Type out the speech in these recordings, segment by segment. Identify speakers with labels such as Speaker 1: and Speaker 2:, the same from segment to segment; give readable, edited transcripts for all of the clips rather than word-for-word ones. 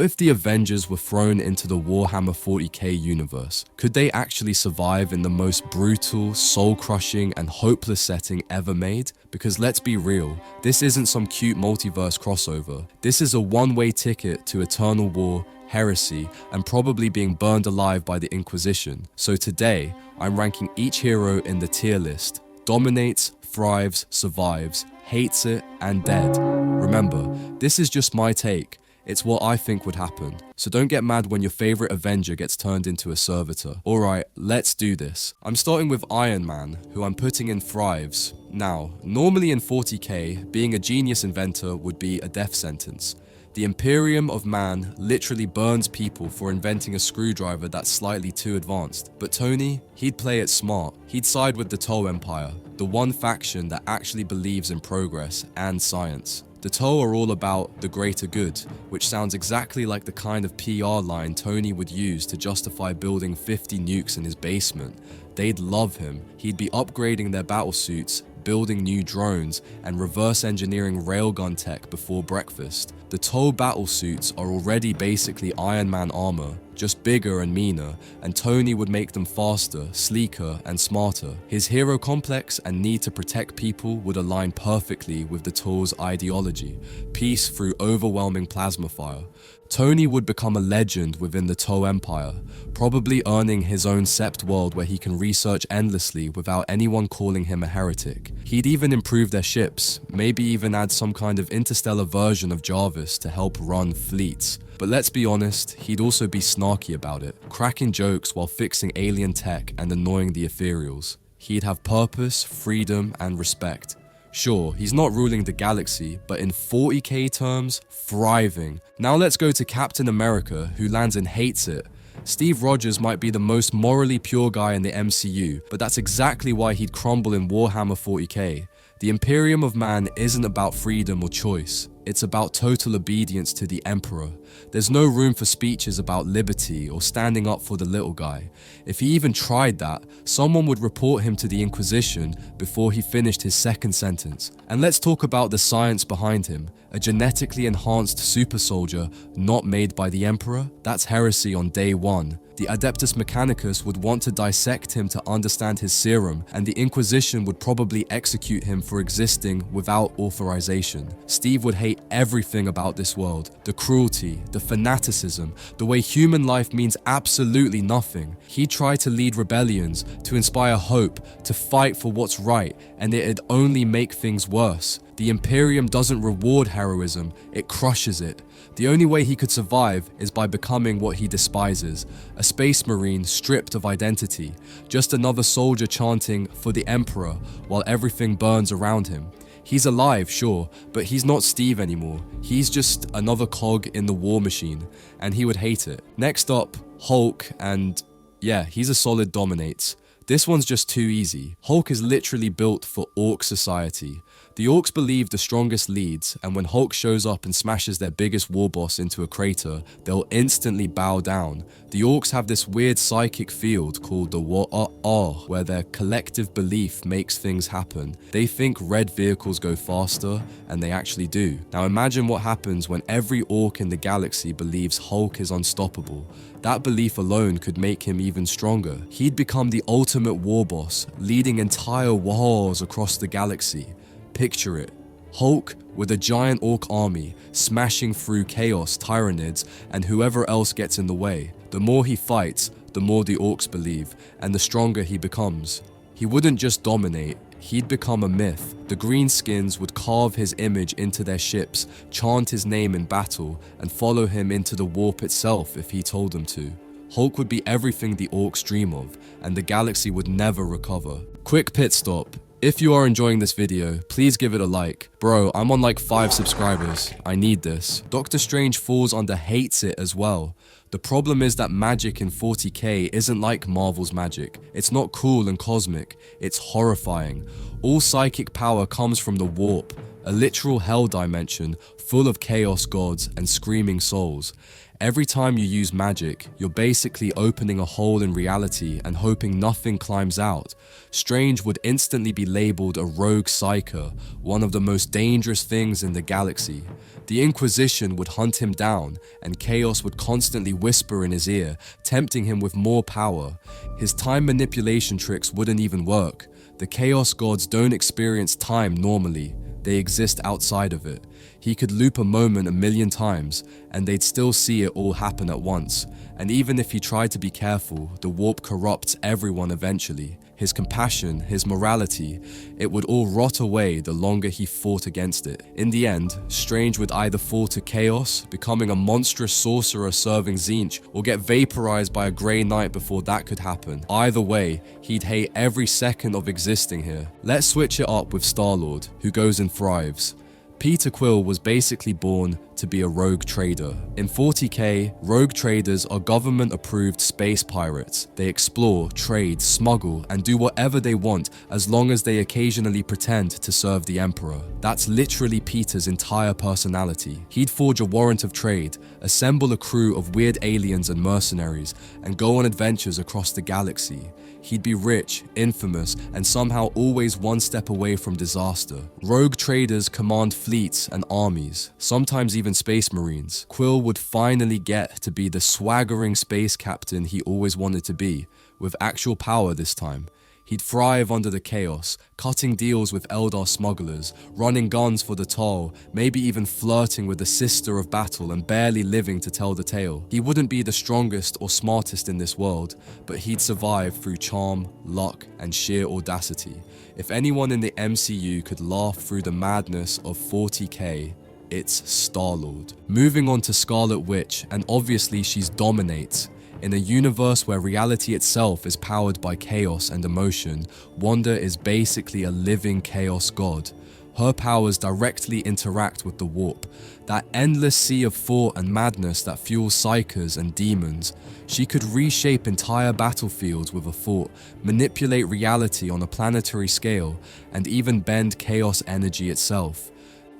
Speaker 1: What if the Avengers were thrown into the Warhammer 40k universe? Could they actually survive in the most brutal, soul-crushing, and hopeless setting ever made? Because let's be real, this isn't some cute multiverse crossover. This is a one-way ticket to eternal war, heresy, and probably being burned alive by the Inquisition. So today, I'm ranking each hero in the tier list. Dominates, thrives, survives, hates it, and dead. Remember, this is just my take. It's what I think would happen. So don't get mad when your favorite Avenger gets turned into a servitor. Alright, let's do this. I'm starting with Iron Man, who I'm putting in thrives. Now, normally in 40k, being a genius inventor would be a death sentence. The Imperium of Man literally burns people for inventing a screwdriver that's slightly too advanced. But Tony, he'd play it smart. He'd side with the Toe Empire, the one faction that actually believes in progress and science. The Toe are all about the greater good, which sounds exactly like the kind of PR line Tony would use to justify building 50 nukes in his basement. They'd love him. He'd be upgrading their battlesuits, building new drones, and reverse engineering railgun tech before breakfast. The Toe battlesuits are already basically Iron Man armor, just bigger and meaner, and Tony would make them faster, sleeker, and smarter. His hero complex and need to protect people would align perfectly with the Toe's ideology, peace through overwhelming plasma fire. Tony would become a legend within the Toe Empire, probably earning his own sept world where he can research endlessly without anyone calling him a heretic. He'd even improve their ships, maybe even add some kind of interstellar version of Jarvis to help run fleets. But let's be honest, he'd also be snarky about it, cracking jokes while fixing alien tech and annoying the ethereals. He'd have purpose, freedom, and respect. Sure, he's not ruling the galaxy, but in 40k terms, thriving. Now let's go to Captain America, who lands in hates it. Steve Rogers might be the most morally pure guy in the MCU, but that's exactly why he'd crumble in Warhammer 40k. The Imperium of Man isn't about freedom or choice. It's about total obedience to the Emperor. There's no room for speeches about liberty or standing up for the little guy. If he even tried that, someone would report him to the Inquisition before he finished his second sentence. And let's talk about the science behind him. A genetically enhanced super soldier not made by the Emperor? That's heresy on day one. The Adeptus Mechanicus would want to dissect him to understand his serum, and the Inquisition would probably execute him for existing without authorization. Steve would hate everything about this world. The cruelty, the fanaticism, the way human life means absolutely nothing. He'd try to lead rebellions, to inspire hope, to fight for what's right, and it'd only make things worse. The Imperium doesn't reward heroism, it crushes it. The only way he could survive is by becoming what he despises, a space marine stripped of identity, just another soldier chanting for the Emperor while everything burns around him. He's alive, sure, but he's not Steve anymore. He's just another cog in the war machine, and he would hate it. Next up, Hulk, and yeah, he's a solid dominates. This one's just too easy. Hulk is literally built for Ork society. The Orks believe the strongest leads, and when Hulk shows up and smashes their biggest warboss into a crater, they'll instantly bow down. The Orks have this weird psychic field called the where their collective belief makes things happen. They think red vehicles go faster, and they actually do. Now imagine what happens when every Ork in the galaxy believes Hulk is unstoppable. That belief alone could make him even stronger. He'd become the ultimate warboss, leading entire wars across the galaxy. Picture it. Hulk with a giant Ork army, smashing through chaos, tyrannids, and whoever else gets in the way. The more he fights, the more the Orks believe, and the stronger he becomes. He wouldn't just dominate, he'd become a myth. The greenskins would carve his image into their ships, chant his name in battle, and follow him into the warp itself if he told them to. Hulk would be everything the Orks dream of, and the galaxy would never recover. Quick pit stop. If you are enjoying this video, please give it a like. Bro, I'm on like 5 subscribers. I need this. Doctor Strange falls under hates it as well. The problem is that magic in 40k isn't like Marvel's magic. It's not cool and cosmic, it's horrifying. All psychic power comes from the warp. a literal hell dimension full of chaos gods and screaming souls. Every time you use magic, you're basically opening a hole in reality and hoping nothing climbs out. Strange would instantly be labeled a rogue psyker, one of the most dangerous things in the galaxy. The Inquisition would hunt him down, and Chaos would constantly whisper in his ear, tempting him with more power. His time manipulation tricks wouldn't even work. The Chaos gods don't experience time normally, they exist outside of it. He could loop a moment 1,000,000 times, and they'd still see it all happen at once. And even if he tried to be careful, the warp corrupts everyone eventually. His compassion, his morality, it would all rot away the longer he fought against it. In the end, Strange would either fall to chaos, becoming a monstrous sorcerer serving Tzeentch, or get vaporized by a Grey Knight before that could happen. Either way, he'd hate every second of existing here. Let's switch it up with Star-Lord, who goes and thrives. Peter Quill was basically born to be a rogue trader. In 40k, rogue traders are government-approved space pirates. They explore, trade, smuggle, and do whatever they want as long as they occasionally pretend to serve the Emperor. That's literally Peter's entire personality. He'd forge a warrant of trade, assemble a crew of weird aliens and mercenaries, and go on adventures across the galaxy. He'd be rich, infamous, and somehow always one step away from disaster. Rogue traders command fleets and armies, sometimes even space marines. Quill would finally get to be the swaggering space captain he always wanted to be, with actual power this time. He'd thrive under the chaos, cutting deals with Eldar smugglers, running guns for the toll, maybe even flirting with the sister of battle and barely living to tell the tale. He wouldn't be the strongest or smartest in this world, but he'd survive through charm, luck, and sheer audacity. If anyone in the MCU could laugh through the madness of 40k, it's Star-Lord. Moving on to Scarlet Witch, and obviously she's dominates. In a universe where reality itself is powered by chaos and emotion, Wanda is basically a living chaos god. Her powers directly interact with the warp, that endless sea of thought and madness that fuels psykers and demons. She could reshape entire battlefields with a thought, manipulate reality on a planetary scale, and even bend chaos energy itself.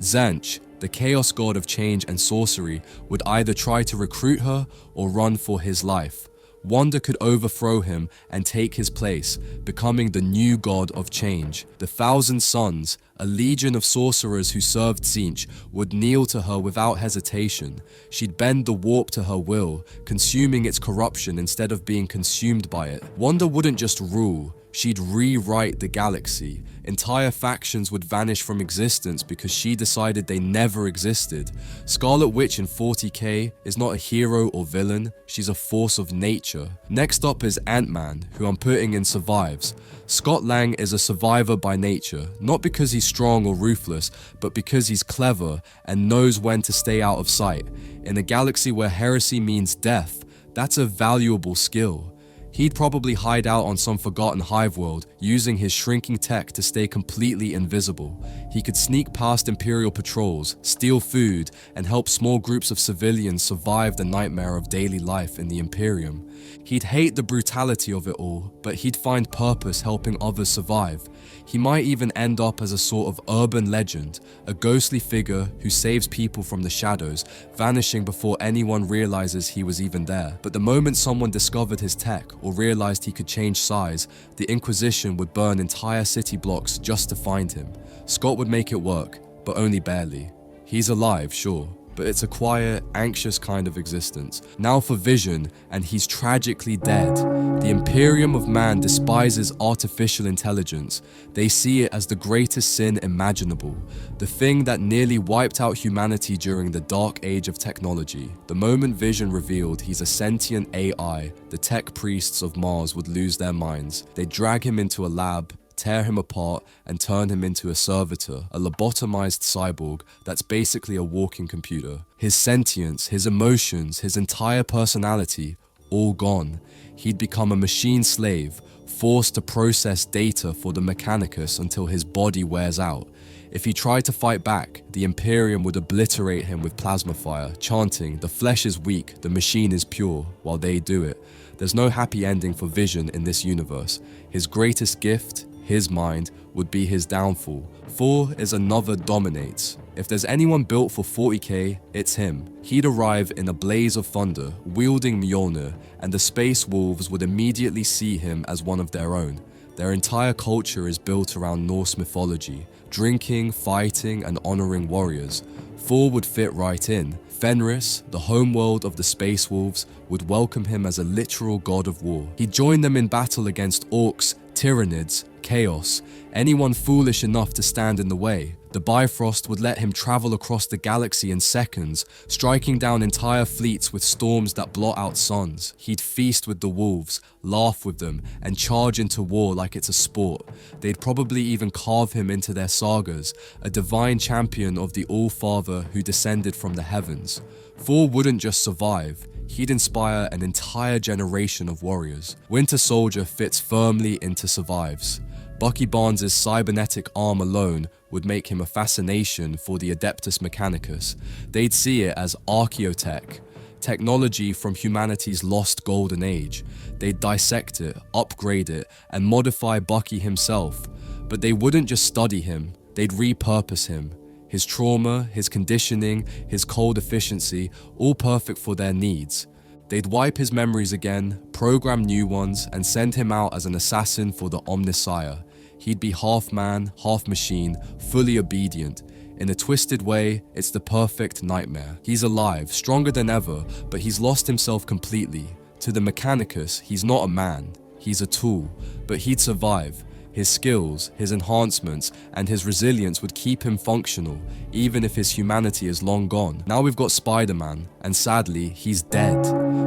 Speaker 1: Tzeentch, the chaos god of change and sorcery, would either try to recruit her or run for his life. Wanda could overthrow him and take his place, becoming the new god of change. The Thousand Sons, a legion of sorcerers who served Tzeentch, would kneel to her without hesitation. She'd bend the warp to her will, consuming its corruption instead of being consumed by it. Wanda wouldn't just rule, she'd rewrite the galaxy. Entire factions would vanish from existence because she decided they never existed. Scarlet Witch in 40k is not a hero or villain, she's a force of nature. Next up is Ant-Man, who I'm putting in survives. Scott Lang is a survivor by nature, not because he's strong or ruthless, but because he's clever and knows when to stay out of sight. In a galaxy where heresy means death, that's a valuable skill. He'd probably hide out on some forgotten hive world, using his shrinking tech to stay completely invisible. He could sneak past Imperial patrols, steal food, and help small groups of civilians survive the nightmare of daily life in the Imperium. He'd hate the brutality of it all, but he'd find purpose helping others survive. He might even end up as a sort of urban legend, a ghostly figure who saves people from the shadows, vanishing before anyone realizes he was even there. But the moment someone discovered his tech or realized he could change size, the Inquisition would burn entire city blocks just to find him. Scott would make it work, but only barely. He's alive, sure, but it's a quiet, anxious kind of existence. Now for Vision, and he's tragically dead. The Imperium of Man despises artificial intelligence. They see it as the greatest sin imaginable, the thing that nearly wiped out humanity during the dark age of technology. The moment Vision revealed he's a sentient AI, the tech priests of Mars would lose their minds. They'd drag him into a lab, tear him apart, and turn him into a servitor, a lobotomized cyborg that's basically a walking computer. His sentience, his emotions, his entire personality, all gone. He'd become a machine slave, forced to process data for the Mechanicus until his body wears out. If he tried to fight back, the Imperium would obliterate him with plasma fire, chanting, "The flesh is weak, the machine is pure," while they do it. There's no happy ending for Vision in this universe. His greatest gift, his mind, would be his downfall. Thor is another dominates. If there's anyone built for 40k, it's him. He'd arrive in a blaze of thunder, wielding Mjolnir, and the Space Wolves would immediately see him as one of their own. Their entire culture is built around Norse mythology, drinking, fighting, and honoring warriors. Thor would fit right in. Fenris, the homeworld of the Space Wolves, would welcome him as a literal god of war. He'd join them in battle against orcs, tyrannids, chaos, anyone foolish enough to stand in the way. The Bifrost would let him travel across the galaxy in seconds, striking down entire fleets with storms that blot out suns. He'd feast with the wolves, laugh with them, and charge into war like it's a sport. They'd probably even carve him into their sagas, a divine champion of the All-Father who descended from the heavens. Thor wouldn't just survive, he'd inspire an entire generation of warriors. Winter Soldier fits firmly into survives. Bucky Barnes' cybernetic arm alone would make him a fascination for the Adeptus Mechanicus. They'd see it as archaeotech, technology from humanity's lost golden age. They'd dissect it, upgrade it, and modify Bucky himself. But they wouldn't just study him, they'd repurpose him. His trauma, his conditioning, his cold efficiency, all perfect for their needs. They'd wipe his memories again, program new ones, and send him out as an assassin for the Omnissiah. He'd be half man, half machine, fully obedient. In a twisted way, it's the perfect nightmare. He's alive, stronger than ever, but he's lost himself completely. To the Mechanicus, he's not a man, he's a tool, but he'd survive. His skills, his enhancements, and his resilience would keep him functional, even if his humanity is long gone. Now we've got Spider-Man, and sadly, he's dead.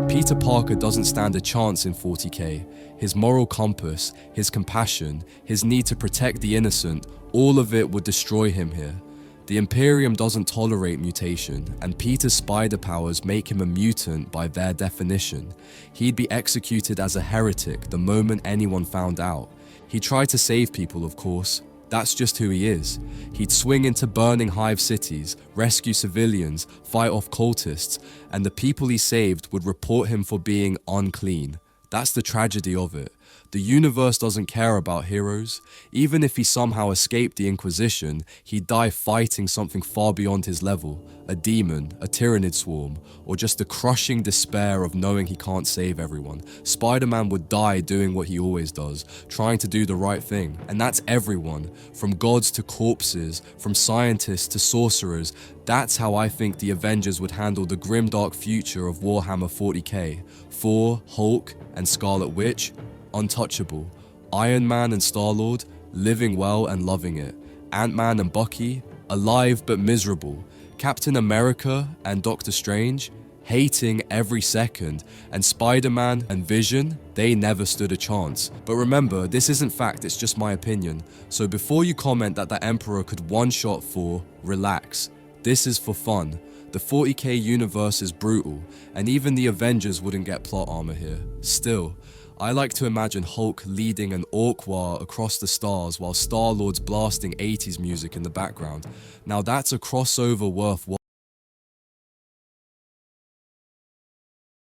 Speaker 1: Peter Parker doesn't stand a chance in 40k. His moral compass, his compassion, his need to protect the innocent, all of it would destroy him here. The Imperium doesn't tolerate mutation, and Peter's spider powers make him a mutant by their definition. He'd be executed as a heretic the moment anyone found out. He tried to save people, of course. That's just who he is. He'd swing into burning hive cities, rescue civilians, fight off cultists, and the people he saved would report him for being unclean. That's the tragedy of it. The universe doesn't care about heroes. Even if he somehow escaped the Inquisition, he'd die fighting something far beyond his level. A demon, a tyrannid swarm, or just the crushing despair of knowing he can't save everyone. Spider-Man would die doing what he always does, trying to do the right thing. And that's everyone, from gods to corpses, from scientists to sorcerers. That's how I think the Avengers would handle the grimdark future of Warhammer 40k. Thor, Hulk, and Scarlet Witch, untouchable. Iron Man and Star-Lord, living well and loving it. Ant-Man and Bucky, alive but miserable. Captain America and Doctor Strange, hating every second. And Spider-Man and Vision, they never stood a chance. But remember, this isn't fact, it's just my opinion. So before you comment that the Emperor could one-shot Thor, relax. This is for fun. The 40k universe is brutal, and even the Avengers wouldn't get plot armor here. Still, I like to imagine Hulk leading an Ork war across the stars while Star-Lord's blasting 80s music in the background. Now that's a crossover worth watching.